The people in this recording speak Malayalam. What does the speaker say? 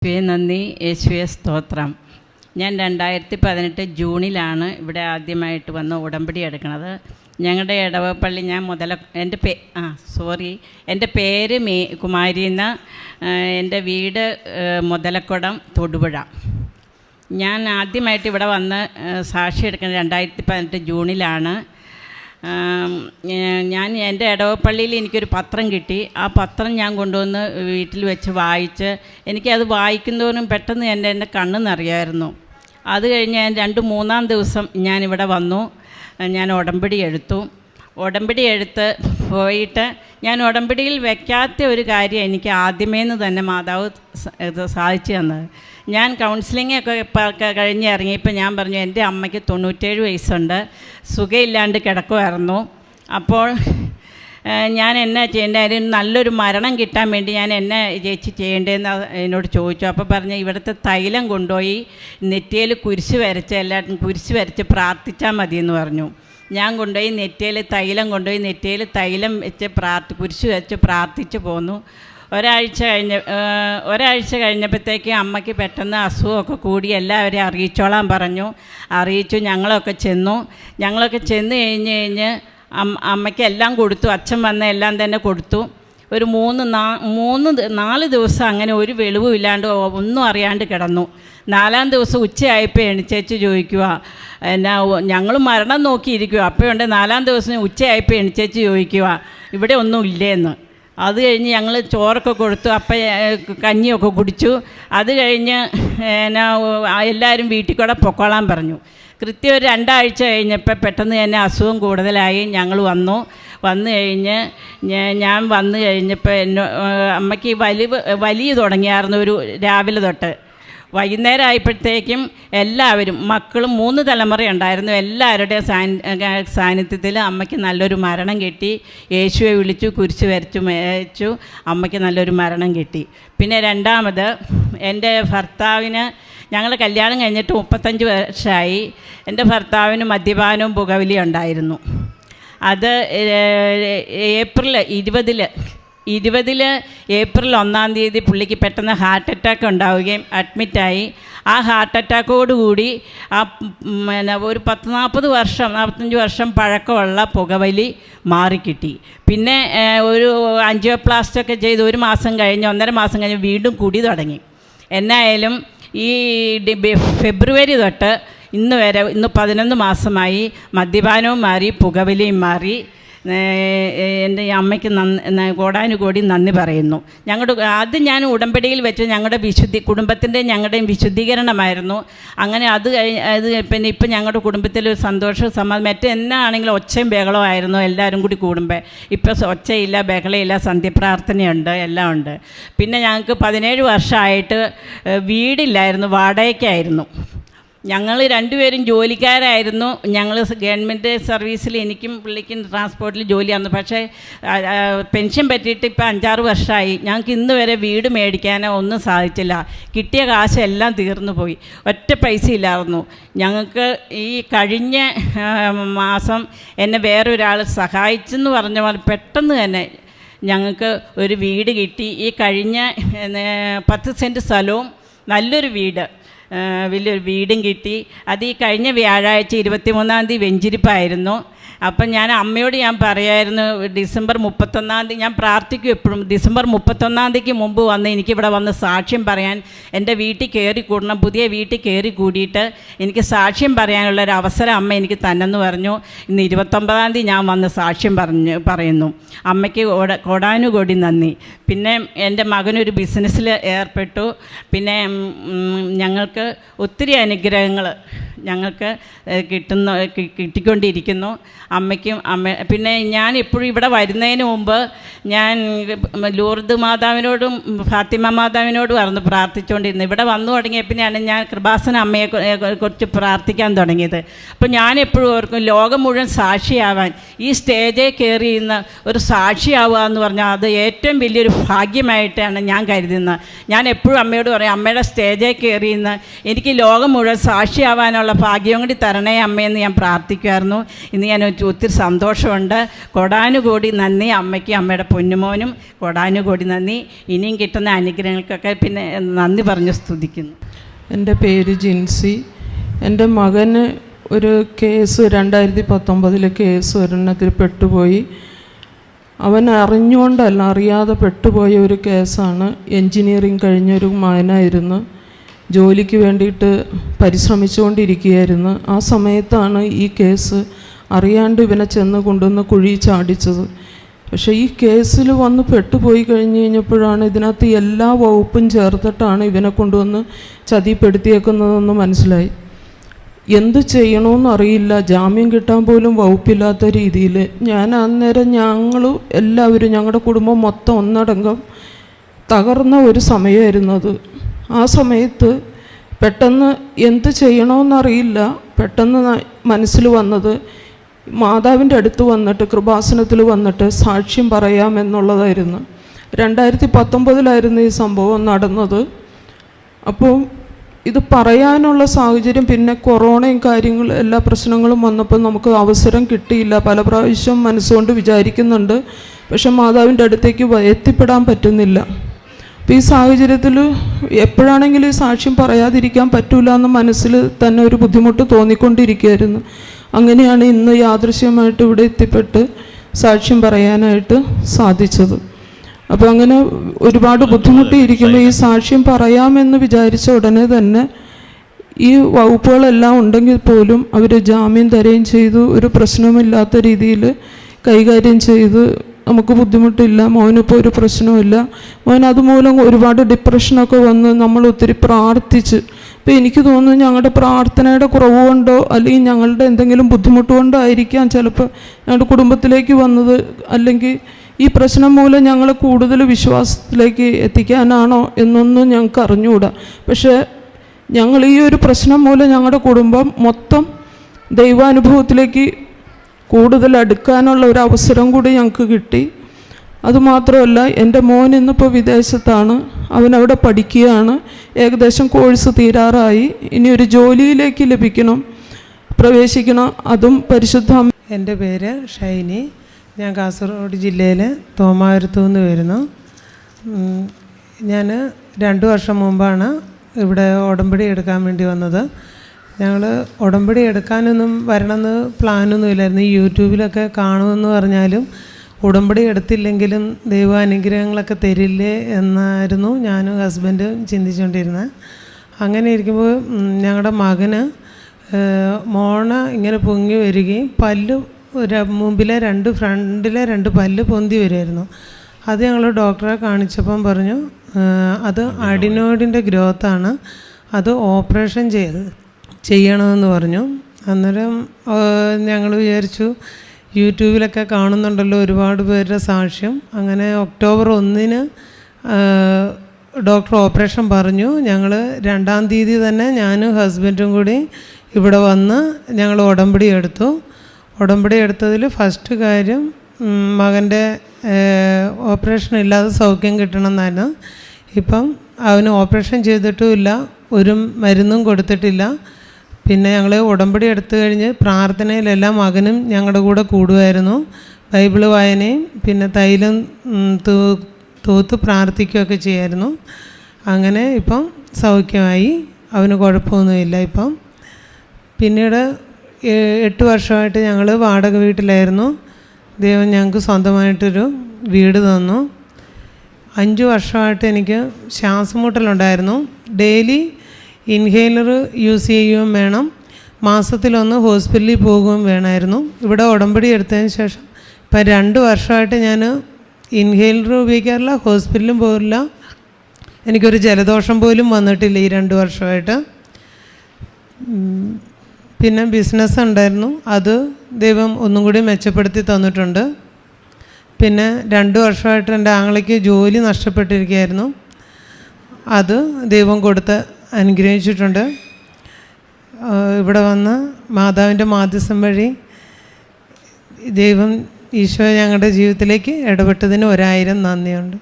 നന്ദി. യേശുവേ സ്തോത്രം. ഞാൻ 2018 ജൂണിലാണ് ഇവിടെ ആദ്യമായിട്ട് വന്ന് ഉടമ്പടി എടുക്കുന്നത്. ഞങ്ങളുടെ ഇടവപ്പള്ളി ഞാൻ എൻ്റെ പേര് കുമാരി എന്ന, എൻ്റെ വീട് മുതലക്കുടം തൊടുപുഴ. ഞാൻ ആദ്യമായിട്ട് ഇവിടെ വന്ന് സാക്ഷി എടുക്കുന്നത് 2018 ജൂണിലാണ്. ഞാൻ എൻ്റെ ഇടവപ്പള്ളിയിൽ എനിക്കൊരു പത്രം കിട്ടി. ആ പത്രം ഞാൻ കൊണ്ടുവന്ന് വീട്ടിൽ വെച്ച് വായിച്ച് എനിക്കത് വായിക്കുന്നതോറും പെട്ടെന്ന് എൻ്റെ കണ്ണ് നിറയായിരുന്നു. അത് കഴിഞ്ഞ് ഞാൻ 2-3 ദിവസം ഞാനിവിടെ വന്നു. ഞാൻ ഉടമ്പടി എടുത്ത് പോയിട്ട് ഞാൻ ഉടമ്പടിയിൽ വയ്ക്കാത്ത ഒരു കാര്യം എനിക്ക് ആദ്യമേന്ന് തന്നെ മാതാവ് സാധിച്ചു തന്നത്. ഞാൻ കൗൺസിലിങ്ങൊക്കെ കഴിഞ്ഞ് ഇറങ്ങിയപ്പോൾ ഞാൻ പറഞ്ഞു, എൻ്റെ അമ്മയ്ക്ക് 97 വയസ്സുണ്ട്, സുഖമില്ലാണ്ട് കിടക്കുമായിരുന്നു. അപ്പോൾ ഞാൻ എന്നാ ചെയ്യേണ്ടത്, അതിന് നല്ലൊരു മരണം കിട്ടാൻ വേണ്ടി ഞാൻ എന്നാ ചേച്ചി ചെയ്യേണ്ടതെന്ന് എന്നോട് ചോദിച്ചു. അപ്പോൾ പറഞ്ഞ് ഇവിടുത്തെ തൈലം കൊണ്ടുപോയി നെറ്റിയിൽ കുരിശ് വരച്ച് പ്രാർത്ഥിച്ചാൽ മതിയെന്ന് പറഞ്ഞു. ഞാൻ കൊണ്ടുപോയി നെറ്റിയിൽ തൈലം വെച്ച് കുരിശ് വെച്ച് പ്രാർത്ഥിച്ച് പോന്നു. ഒരാഴ്ച കഴിഞ്ഞപ്പോഴത്തേക്ക് അമ്മയ്ക്ക് പെട്ടെന്ന് അസുഖമൊക്കെ കൂടി എല്ലാവരെയും അറിയിച്ചോളാൻ പറഞ്ഞു. അറിയിച്ചു. ഞങ്ങളൊക്കെ ചെന്ന് കഴിഞ്ഞ് അമ്മയ്ക്ക് എല്ലാം കൊടുത്തു. അച്ഛൻ വന്ന എല്ലാം തന്നെ കൊടുത്തു. ഒരു 4 ദിവസം അങ്ങനെ ഒരു വെളിവും ഇല്ലാണ്ട് ഒന്നും അറിയാണ്ട് കിടന്നു. 4-ാം ദിവസം ഉച്ചയായപ്പോൾ എണിച്ചേച്ച് ചോദിക്കുക, എന്നാ ഞങ്ങൾ മരണം നോക്കിയിരിക്കുക. അപ്പോഴുണ്ട് 4-ാം ദിവസം ഉച്ചയായപ്പോൾ എണിച്ചേച്ച് ചോദിക്കുക, ഇവിടെ ഒന്നും ഇല്ലേന്ന്. അത് കഴിഞ്ഞ് ഞങ്ങൾ ചോറൊക്കെ കൊടുത്തു, കഞ്ഞിയൊക്കെ കുടിച്ചു. അത് കഴിഞ്ഞ് എല്ലാവരും വീട്ടിൽ കൂടെ പൊക്കോളാൻ പറഞ്ഞു. കൃത്യം ഒരു 2 ആഴ്ച കഴിഞ്ഞപ്പോൾ പെട്ടെന്ന് തന്നെ അസുഖം കൂടുതലായി. ഞങ്ങൾ വന്നു കഴിഞ്ഞ് ഞാൻ വന്നു കഴിഞ്ഞപ്പോൾ അമ്മയ്ക്ക് വലിയ തുടങ്ങിയായിരുന്നു. ഒരു രാവിലെ തൊട്ട് വൈകുന്നേരം ആയപ്പോഴത്തേക്കും എല്ലാവരും മക്കളും 3 തലമുറ ഉണ്ടായിരുന്നു. എല്ലാവരുടെയും സാന്നിധ്യത്തിൽ അമ്മയ്ക്ക് നല്ലൊരു മരണം കിട്ടി. യേശുവെ വിളിച്ചു, കുരിശ് വരച്ചു അമ്മയ്ക്ക് നല്ലൊരു മരണം കിട്ടി. പിന്നെ രണ്ടാമത് എൻ്റെ ഭർത്താവിന്, ഞങ്ങൾ കല്യാണം കഴിഞ്ഞിട്ട് 35 വർഷമായി. എൻ്റെ ഭർത്താവിന് മദ്യപാനവും പുകവലിയും ഉണ്ടായിരുന്നു. അത് ഏപ്രിൽ 1-ാം തീയതി പുള്ളിക്ക് പെട്ടെന്ന് ഹാർട്ട് അറ്റാക്ക് ഉണ്ടാവുകയും അഡ്മിറ്റായി. ആ ഹാർട്ട് അറ്റാക്കോടുകൂടി ഒരു 45 വർഷം പഴക്കമുള്ള പുകവലി മാറിക്കിട്ടി. പിന്നെ ഒരു ആൻജിയോപ്ലാസ്റ്റൊക്കെ ചെയ്ത് 1 മാസം കഴിഞ്ഞ് 1.5 മാസം കഴിഞ്ഞ് വീണ്ടും കുടി തുടങ്ങി. എന്നായാലും ഈ ഫെബ്രുവരി തൊട്ട് ഇന്ന് 11 മാസമായി മദ്യപാനവും മാറി, പുകവലിയും മാറി. എൻ്റെ അമ്മയ്ക്ക് കോടാനുകോടി നന്ദി പറയുന്നു. അത് ഞാൻ ഉടമ്പടിയിൽ വെച്ച് ഞങ്ങളുടെയും വിശുദ്ധീകരണമായിരുന്നു. അങ്ങനെ അത് പിന്നെ ഇപ്പം ഞങ്ങളുടെ കുടുംബത്തിൽ സന്തോഷവും സമാധാനം. മറ്റെന്നാണെങ്കിലും ഒച്ചയും ബഹളവും ആയിരുന്നു എല്ലാവരും കൂടി കൂടുമ്പോൾ. ഇപ്പോൾ ഒച്ചയില്ല, ബഹളമില്ല, സന്ധ്യപ്രാർത്ഥനയുണ്ട്, എല്ലാം ഉണ്ട്. പിന്നെ ഞങ്ങൾക്ക് 17 വർഷമായിട്ട് വീടില്ലായിരുന്നു, വാടകയ്ക്കായിരുന്നു. ഞങ്ങൾ 2 പേരും ജോലിക്കാരായിരുന്നു. ഞങ്ങൾ ഗവൺമെൻറ് സർവീസിൽ, എനിക്കും പുള്ളിക്കും ട്രാൻസ്പോർട്ടിൽ ജോലിയായിരുന്നു. പക്ഷേ പെൻഷൻ പറ്റിയിട്ട് ഇപ്പോൾ 5-6 വർഷമായി. ഞങ്ങൾക്ക് ഇന്ന് വരെ വീട് മേടിക്കാനോ ഒന്നും സാധിച്ചില്ല. കിട്ടിയ കാശെല്ലാം തീർന്നു പോയി. ഒറ്റ പൈസ ഇല്ലായിരുന്നു. ഞങ്ങൾക്ക് ഈ കഴിഞ്ഞ മാസം എന്നെ വേറൊരാൾ സഹായിച്ചെന്ന് പറഞ്ഞ പോലെ പെട്ടെന്ന് തന്നെ ഞങ്ങൾക്ക് ഒരു വീട് കിട്ടി. ഈ കഴിഞ്ഞ 10 സെൻറ്റ് സ്ഥലവും നല്ലൊരു വലിയൊരു വീടും കിട്ടി. അത് ഈ കഴിഞ്ഞ വ്യാഴാഴ്ച 23-ാം തീയതി വെഞ്ചിരിപ്പായിരുന്നു. അപ്പം ഞാൻ അമ്മയോട് പറയുമായിരുന്നു, ഡിസംബർ 31-ാം തീയതി ഞാൻ പ്രാർത്ഥിക്കും എപ്പോഴും, ഡിസംബർ 31-ാം തീയതിക്ക് മുമ്പ് വന്ന് എനിക്കിവിടെ വന്ന് സാക്ഷ്യം പറയാൻ, എൻ്റെ വീട്ടിൽ കയറി കൂടണം. പുതിയ വീട്ടിൽ കയറി കൂടിയിട്ട് എനിക്ക് സാക്ഷ്യം പറയാനുള്ളൊരു അവസരം അമ്മ എനിക്ക് തന്നെന്ന് പറഞ്ഞു. ഇന്ന് 29-ാം തീയതി ഞാൻ വന്ന് സാക്ഷ്യം പറയുന്നു. അമ്മയ്ക്ക് കോടാനുകോടി നന്ദി. പിന്നെ എൻ്റെ മകനൊരു ബിസിനസ്സിൽ ഏർപ്പെട്ടു. പിന്നെ ഞങ്ങൾക്ക് ഒത്തിരി അനുഗ്രഹങ്ങൾ ഞങ്ങൾക്ക് കിട്ടിക്കൊണ്ടിരിക്കുന്നു. പിന്നെ ഞാൻ എപ്പോഴും ഇവിടെ വരുന്നതിന് മുമ്പ് ഞാൻ ലൂർദ് മാതാവിനോടും ഫാത്തിമ മാതാവിനോടും ആയിരുന്നു പ്രാർത്ഥിച്ചുകൊണ്ടിരുന്നത്. ഇവിടെ വന്നു തുടങ്ങിയപ്പോഴാണ് ഞാൻ കൃപാസന അമ്മയെ കുറിച്ച് പ്രാർത്ഥിക്കാൻ തുടങ്ങിയത്. അപ്പോൾ ഞാൻ എപ്പോഴും ഓർക്കും, ലോകം മുഴുവൻ സാക്ഷിയാവാൻ, ഈ സ്റ്റേജിൽ കയറിയിരുന്ന ഒരു സാക്ഷിയാവുക എന്ന് പറഞ്ഞാൽ അത് ഏറ്റവും വലിയൊരു ഭാഗ്യമായിട്ടാണ് ഞാൻ കരുതുന്നത്. ഞാൻ എപ്പോഴും അമ്മയോട് പറയും, അമ്മയുടെ സ്റ്റേജിൽ കയറിയിരുന്ന് എനിക്ക് ലോകം മുഴുവൻ സാക്ഷിയാവാനുള്ള ചെയ്യാനുള്ള ഭാഗ്യം കൂടി തരണേ അമ്മയെന്ന് ഞാൻ പ്രാർത്ഥിക്കുമായിരുന്നു. ഇന്ന് ഞാൻ ഒത്തിരി സന്തോഷമുണ്ട്. കൊടാനുകൂടി നന്ദി അമ്മയ്ക്കും അമ്മയുടെ പൊന്നുമോനും, കൊടാനുകൂടി നന്ദി. ഇനിയും കിട്ടുന്ന അനുഗ്രഹങ്ങൾക്കൊക്കെ പിന്നെ നന്ദി പറഞ്ഞ് സ്തുതിക്കുന്നു. എൻ്റെ പേര് ജിൻസി. എൻ്റെ മകന് ഒരു കേസ് 2019 കേസ് ഒരെണ്ണത്തിൽ പെട്ടുപോയി. അവൻ അറിഞ്ഞുകൊണ്ടല്ല, അറിയാതെ പെട്ടുപോയ ഒരു കേസാണ്. എൻജിനീയറിങ് കഴിഞ്ഞൊരു മകനായിരുന്നു, ജോലിക്ക് വേണ്ടിയിട്ട് പരിശ്രമിച്ചുകൊണ്ടിരിക്കുകയായിരുന്നു. ആ സമയത്താണ് ഈ കേസ് അറിയാണ്ട് ഇവനെ ചെന്ന് കൊണ്ടുവന്ന് കുഴി ചാടിച്ചത്. പക്ഷേ ഈ കേസിൽ വന്ന് പെട്ടുപോയി കഴിഞ്ഞപ്പോഴാണ് ഇതിനകത്ത് എല്ലാ വകുപ്പും ചേർത്തിട്ടാണ് ഇവനെ കൊണ്ടുവന്ന് ചതിപ്പെടുത്തിയേക്കുന്നതെന്ന് മനസ്സിലായി. എന്ത് ചെയ്യണമെന്നറിയില്ല, ജാമ്യം കിട്ടാൻ പോലും വകുപ്പില്ലാത്ത രീതിയിൽ. ഞാൻ അന്നേരം എല്ലാവരും ഞങ്ങളുടെ കുടുംബം മൊത്തം ഒന്നടങ്കം തകർന്ന ഒരു സമയമായിരുന്നു അത്. ആ സമയത്ത് പെട്ടെന്ന് എന്ത് ചെയ്യണമെന്നറിയില്ല, പെട്ടെന്ന് മനസ്സിൽ വന്നത് മാതാവിൻ്റെ അടുത്ത് വന്നിട്ട്, കൃപാസനത്തിൽ വന്നിട്ട് സാക്ഷ്യം പറയാമെന്നുള്ളതായിരുന്നു. 2019 ഈ സംഭവം നടന്നത്. അപ്പോൾ ഇത് പറയാനുള്ള സാഹചര്യം, പിന്നെ കൊറോണയും കാര്യങ്ങളും എല്ലാ പ്രശ്നങ്ങളും വന്നപ്പോൾ നമുക്ക് അവസരം കിട്ടിയില്ല. പല പ്രാവശ്യം മനസ്സുകൊണ്ട് വിചാരിക്കുന്നുണ്ട്, പക്ഷെ മാതാവിൻ്റെ അടുത്തേക്ക് എത്തിപ്പെടാൻ പറ്റുന്നില്ല. അപ്പോൾ ഈ സാഹചര്യത്തിൽ എപ്പോഴാണെങ്കിലും ഈ സാക്ഷ്യം പറയാതിരിക്കാൻ പറ്റൂല എന്ന് മനസ്സിൽ തന്നെ ഒരു ബുദ്ധിമുട്ട് തോന്നിക്കൊണ്ടിരിക്കുകയായിരുന്നു. അങ്ങനെയാണ് ഇന്ന് യാദൃശ്യമായിട്ട് ഇവിടെ എത്തിപ്പെട്ട് സാക്ഷ്യം പറയാനായിട്ട് സാധിച്ചത്. അപ്പോൾ അങ്ങനെ ഒരുപാട് ബുദ്ധിമുട്ടിയിരിക്കുമ്പോൾ ഈ സാക്ഷ്യം പറയാമെന്ന് വിചാരിച്ച ഉടനെ തന്നെ ഈ വകുപ്പുകളെല്ലാം ഉണ്ടെങ്കിൽ പോലും അവർ ജാമ്യം തരുകയും ചെയ്തു. ഒരു പ്രശ്നമില്ലാത്ത രീതിയിൽ കൈകാര്യം ചെയ്ത് നമുക്ക് ബുദ്ധിമുട്ടില്ല. മോനിപ്പോൾ ഒരു പ്രശ്നമില്ല. മോൻ അതുമൂലം ഒരുപാട് ഡിപ്രഷനൊക്കെ വന്ന് നമ്മൾ ഒത്തിരി പ്രാർത്ഥിച്ച്, ഇപ്പോൾ എനിക്ക് തോന്നുന്നു ഞങ്ങളുടെ പ്രാർത്ഥനയുടെ കുറവ് കൊണ്ടോ അല്ലെങ്കിൽ ഞങ്ങളുടെ എന്തെങ്കിലും ബുദ്ധിമുട്ട് കൊണ്ടോ ആയിരിക്കാം ചിലപ്പോൾ ഞങ്ങളുടെ കുടുംബത്തിലേക്ക് വന്നത്, അല്ലെങ്കിൽ ഈ പ്രശ്നം മൂലം ഞങ്ങളെ കൂടുതൽ വിശ്വാസത്തിലേക്ക് എത്തിക്കാനാണോ എന്നൊന്നും ഞങ്ങൾക്ക് അറിഞ്ഞുകൂടാ. പക്ഷേ ഞങ്ങൾ ഈ ഒരു പ്രശ്നം മൂലം ഞങ്ങളുടെ കുടുംബം മൊത്തം ദൈവാനുഭവത്തിലേക്ക് കൂടുതൽ അടുക്കാനുള്ള ഒരു അവസരം കൂടി ഞങ്ങൾക്ക് കിട്ടി. അതുമാത്രമല്ല, എൻ്റെ മോൻ ഇന്നിപ്പോൾ വിദേശത്താണ്, അവനവിടെ പഠിക്കുകയാണ്. ഏകദേശം കോഴ്സ് തീരാറായി. ഇനി ഒരു ജോലിയിലേക്ക് പ്രവേശിക്കണം. അതും പരിശുദ്ധ. എൻ്റെ പേര് ഷൈനി. ഞാൻ കാസർഗോഡ് ജില്ലയിൽ തോമാപുരത്തു നിന്ന് വരുന്നു. ഞാൻ 2 വർഷം മുമ്പാണ് ഇവിടെ ഉടമ്പടി എടുക്കാൻ വേണ്ടി വന്നത്. ഞങ്ങൾ ഉടമ്പടി എടുക്കാനൊന്നും വരണമെന്ന് പ്ലാനൊന്നുമില്ലായിരുന്നു. ഈ യൂട്യൂബിലൊക്കെ കാണുമെന്ന് പറഞ്ഞാലും ഉടമ്പടി എടുത്തില്ലെങ്കിലും ദൈവാനുഗ്രഹങ്ങളൊക്കെ തരില്ലേ എന്നായിരുന്നു ഞാനും ഹസ്ബൻഡും ചിന്തിച്ചുകൊണ്ടിരുന്നത്. അങ്ങനെ ഇരിക്കുമ്പോൾ ഞങ്ങളുടെ മകന് മോണ ഇങ്ങനെ പൊങ്ങി വരികയും ഫ്രണ്ടിലെ 2 പല്ല് പൊന്തി വരുമായിരുന്നു. അത് ഞങ്ങൾ ഡോക്ടറെ കാണിച്ചപ്പം പറഞ്ഞു അത് അഡിനോയിഡിൻ്റെ ഗ്രോത്താണ്, അത് ഓപ്പറേഷൻ ചെയ്യണമെന്ന് പറഞ്ഞു. അന്നേരം ഞങ്ങൾ വിചാരിച്ചു യൂട്യൂബിലൊക്കെ കാണുന്നുണ്ടല്ലോ ഒരുപാട് പേരുടെ സാക്ഷ്യം. അങ്ങനെ ഒക്ടോബർ 1 ഡോക്ടർ ഓപ്പറേഷൻ പറഞ്ഞു. ഞങ്ങൾ 2-ാം തീയതി തന്നെ ഞാനും ഹസ്ബൻഡും കൂടി ഇവിടെ വന്ന് ഞങ്ങൾ ഉടമ്പടി എടുത്തു. ഉടമ്പടി എടുത്തതിൽ ഫസ്റ്റ് കാര്യം മകൻ്റെ ഓപ്പറേഷൻ ഇല്ലാതെ സൗഖ്യം കിട്ടണമെന്നായിരുന്നു. ഇപ്പം അവന് ഓപ്പറേഷൻ ചെയ്തിട്ടുമില്ല, ഒരു മരുന്നും കൊടുത്തിട്ടില്ല. പിന്നെ ഞങ്ങൾ ഉടമ്പടി എടുത്തു കഴിഞ്ഞ് പ്രാർത്ഥനയിലെല്ലാം മകനും ഞങ്ങളുടെ കൂടെ കൂടുമായിരുന്നു. ബൈബിള് വായനയും പിന്നെ തൈലം തൂത്ത് പ്രാർത്ഥിക്കുകയൊക്കെ ചെയ്യായിരുന്നു. അങ്ങനെ ഇപ്പം സൗഖ്യമായി, അവന് കുഴപ്പമൊന്നുമില്ല ഇപ്പം. പിന്നീട് 8 വർഷമായിട്ട് ഞങ്ങൾ വാടക വീട്ടിലായിരുന്നു. ദൈവം ഞങ്ങൾക്ക് സ്വന്തമായിട്ടൊരു വീട് തന്നു. 5 വർഷമായിട്ട് എനിക്ക് ശ്വാസമുട്ടലുണ്ടായിരുന്നു. ഡെയിലി ഇൻഹേലർ യൂസ് ചെയ്യുകയും വേണം, മാസത്തിലൊന്ന് ഹോസ്പിറ്റലിൽ പോകുകയും വേണമായിരുന്നു. ഇവിടെ ഉടമ്പടി എടുത്തതിന് ശേഷം ഇപ്പം 2 വർഷമായിട്ട് ഞാൻ ഇൻഹേലർ ഉപയോഗിക്കാറില്ല, ഹോസ്പിറ്റലും പോകില്ല. എനിക്കൊരു ജലദോഷം പോലും വന്നിട്ടില്ല ഈ 2 വർഷമായിട്ട്. പിന്നെ ബിസിനസ് ഉണ്ടായിരുന്നു, അത് ദൈവം ഒന്നും കൂടി മെച്ചപ്പെടുത്തി തന്നിട്ടുണ്ട്. പിന്നെ 2 വർഷമായിട്ട് എൻ്റെ ആങ്ങളയ്ക്ക് ജോലി നഷ്ടപ്പെട്ടിരിക്കുകയായിരുന്നു, അത് ദൈവം കൊടുത്ത് അനുഗ്രഹിച്ചിട്ടുണ്ട്. ഇവിടെ വന്ന് മാതാവിൻ്റെ മാധ്യസ്ഥം വഴി ദൈവം ഈശോ ഞങ്ങളുടെ ജീവിതത്തിലേക്ക് ഇടപെട്ടതിന് 1000 നന്ദിയുണ്ട്.